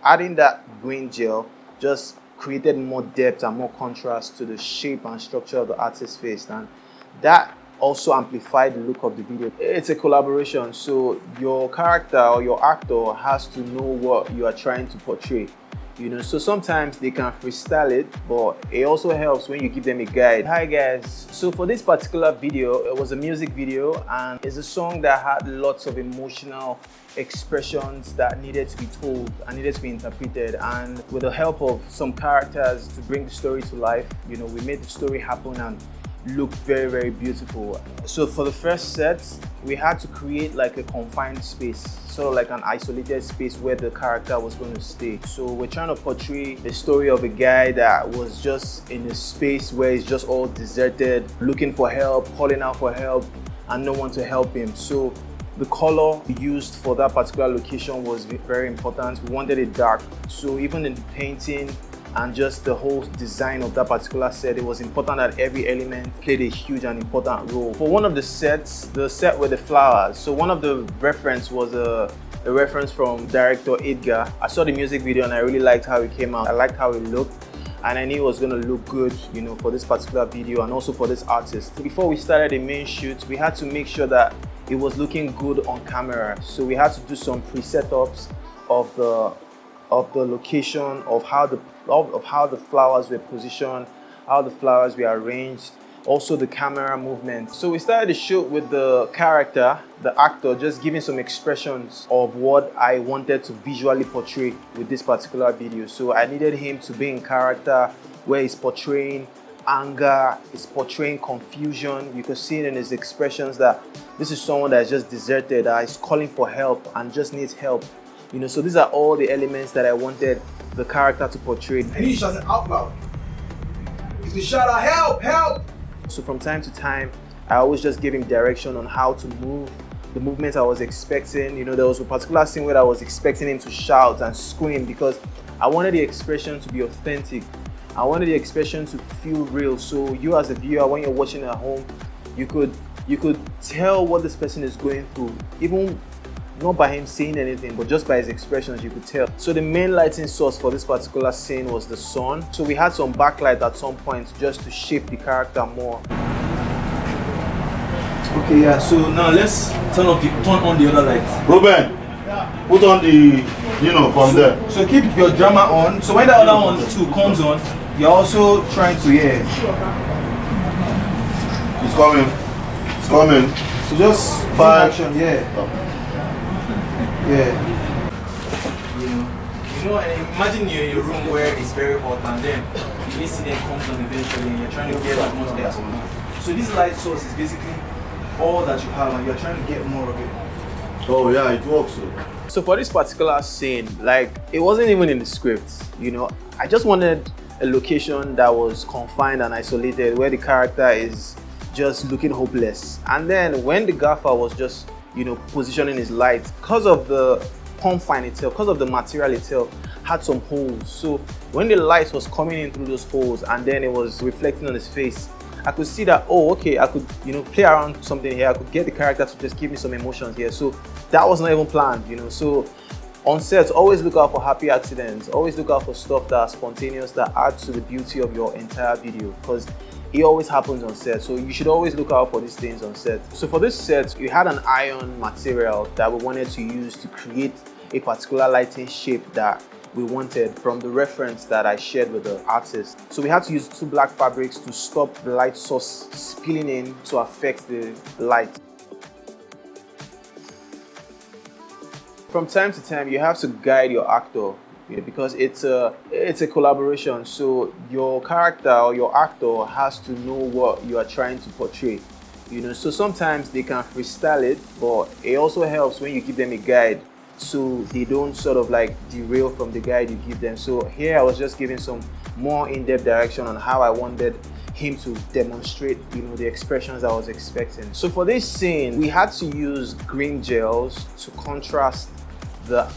adding that green gel just created more depth and more contrast to the shape and structure of the artist's face, and that also amplified the look of the video. It's a collaboration, so your character or your actor has to know what you are trying to portray. So sometimes they can freestyle it, but it also helps when you give them a guide. Hi guys, so for this particular video, it was a music video and it's a song that had lots of emotional expressions that needed to be told and needed to be interpreted, and with the help of some characters to bring the story to life, we made the story happen and look very, very beautiful. So for the first set, we had to create like a confined space, sort of like an isolated space where the character was going to stay. So we're trying to portray the story of a guy that was just in a space where he's just all deserted, looking for help, calling out for help, and no one to help him. So the color used for that particular location was very important. We wanted it dark, so even in the painting and just the whole design of that particular set, it was important that every element played a huge and important role. For one of the sets, the set with the flowers, so one of the reference was a reference from director Edgar. I saw the music video and I really liked how it came out. I liked how it looked, and I knew it was going to look good, for this particular video and also for this artist. Before we started the main shoot, we had to make sure that it was looking good on camera. So we had to do some pre-setups of the location, of how the flowers were positioned, how the flowers were arranged, also the camera movement. So we started the shoot with the character, the actor, just giving some expressions of what I wanted to visually portray with this particular video. So I needed him to be in character where he's portraying anger, he's portraying confusion. You could see it in his expressions that this is someone that is just deserted, that is calling for help and just needs help. So these are all the elements that I wanted the character to portray. And he shouts out loud. He's to shout out, help, help! So from time to time, I always just gave him direction on how to move, the movements I was expecting. There was a particular scene where I was expecting him to shout and scream because I wanted the expression to be authentic. I wanted the expression to feel real. So you as a viewer, when you're watching at home, you could tell what this person is going through, even not by him saying anything, but just by his expressions, you could tell. So the main lighting source for this particular scene was the sun. So we had some backlight at some point just to shape the character more. Okay, yeah, so now let's turn on the other light. Ruben, put on the, from there. So keep your drama on. So when the other one too comes on, you're also trying to hear. It's coming. It's coming. So just 5 action, yeah. Yeah. And imagine you're in your room where it's very hot and then the incident comes on eventually and you're trying to get as much air as possible. So this light source is basically all that you have and you're trying to get more of it. Oh yeah, it works. So for this particular scene, it wasn't even in the script, I just wanted a location that was confined and isolated where the character is just looking hopeless. And then when the gaffer was just positioning his light, because of the confine itself, because of the material itself, had some holes. So when the light was coming in through those holes and then it was reflecting on his face, I could see that, oh, okay, I could, play around something here. I could get the character to just give me some emotions here. So that was not even planned, So on set, always look out for happy accidents. Always look out for stuff that are spontaneous, that add to the beauty of your entire video, because it always happens on set. So you should always look out for these things on set. So for this set, we had an iron material that we wanted to use to create a particular lighting shape that we wanted from the reference that I shared with the artist. So we had to use 2 black fabrics to stop the light source spilling in to affect the light. From time to time, you have to guide your actor, because it's a collaboration. So your character or your actor has to know what you are trying to portray. So sometimes they can freestyle it, but it also helps when you give them a guide so they don't sort of derail from the guide you give them. So here I was just giving some more in-depth direction on how I wanted him to demonstrate, the expressions I was expecting. So for this scene, we had to use green gels to contrast the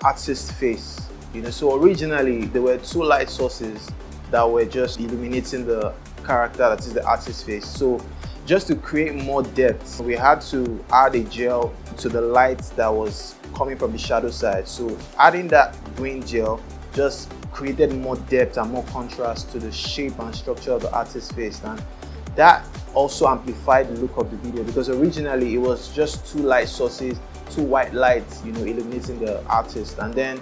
artist's face. So originally there were 2 light sources that were just illuminating the character, that is the artist's face. So just to create more depth, we had to add a gel to the light that was coming from the shadow side. So adding that green gel just created more depth and more contrast to the shape and structure of the artist's face, and that also amplified the look of the video, because originally it was just two light sources, two white lights, illuminating the artist, and then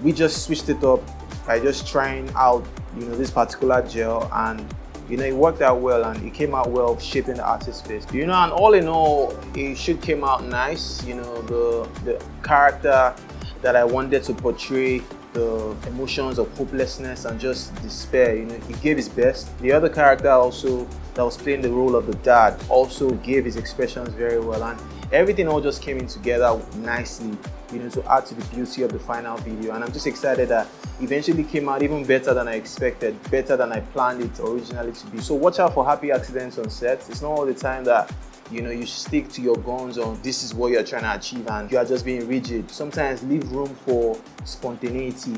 we just switched it up by just trying out this particular gel, and it worked out well, and it came out well shaping the artist's face. And all in all, it should came out nice. The character that I wanted to portray, the emotions of hopelessness and just despair, he gave his best. The other character also that was playing the role of the dad also gave his expressions very well, and everything all just came in together nicely, to add to the beauty of the final video. And I'm just excited that eventually came out even better than I expected, better than I planned it originally to be. So watch out for happy accidents on set. It's not all the time that you stick to your guns on this is what you're trying to achieve and you are just being rigid. Sometimes leave room for spontaneity,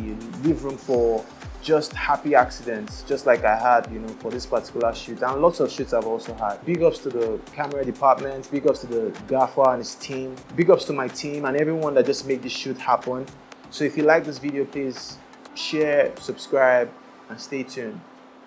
leave room for just happy accidents, just like I had, for this particular shoot, and lots of shoots I've also had. Big ups to the camera department, big ups to the gaffer and his team, big ups to my team and everyone that just made this shoot happen. So if you like this video, please share, subscribe, and stay tuned.